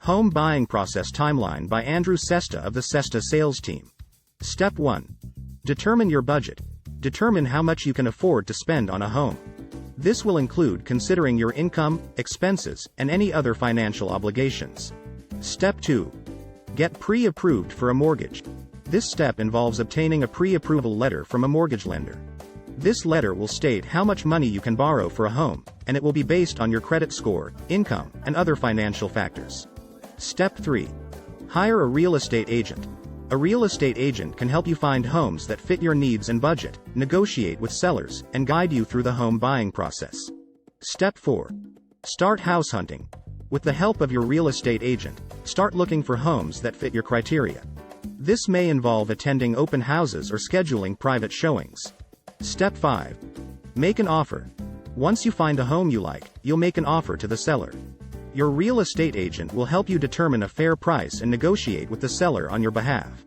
Home Buying Process Timeline by Andrew Sesta of the Sesta Sales Team. Step 1. Determine your budget. Determine how much you can afford to spend on a home. This will include considering your income, expenses, and any other financial obligations. Step 2. Get pre-approved for a mortgage. This step involves obtaining a pre-approval letter from a mortgage lender. This letter will state how much money you can borrow for a home, and it will be based on your credit score, income, and other financial factors. Step 3. Hire a real estate agent. A real estate agent can help you find homes that fit your needs and budget, negotiate with sellers, and guide you through the home buying process. Step 4. Start house hunting. With the help of your real estate agent, start looking for homes that fit your criteria. This may involve attending open houses or scheduling private showings. Step 5. Make an offer. Once you find a home you like, you'll make an offer to the seller. Your real estate agent will help you determine a fair price and negotiate with the seller on your behalf.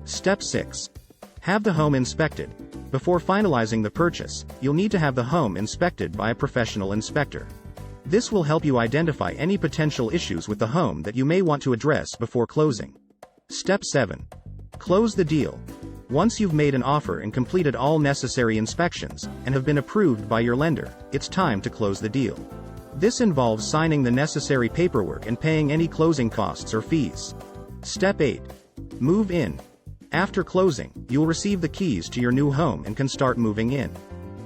Step 6. Have the home inspected. Before finalizing the purchase, you'll need to have the home inspected by a professional inspector. This will help you identify any potential issues with the home that you may want to address before closing. Step 7. Close the deal. Once you've made an offer and completed all necessary inspections, and have been approved by your lender, it's time to close the deal. This involves signing the necessary paperwork and paying any closing costs or fees. Step 8. Move in. After closing, you'll receive the keys to your new home and can start moving in.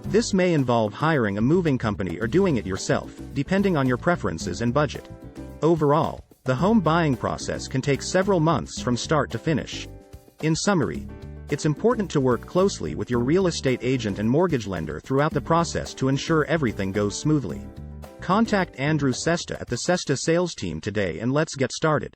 This may involve hiring a moving company or doing it yourself, depending on your preferences and budget. Overall, the home buying process can take several months from start to finish. In summary, it's important to work closely with your real estate agent and mortgage lender throughout the process to ensure everything goes smoothly. Contact Andrew Sesta at the Sesta Sales Team today and let's get started.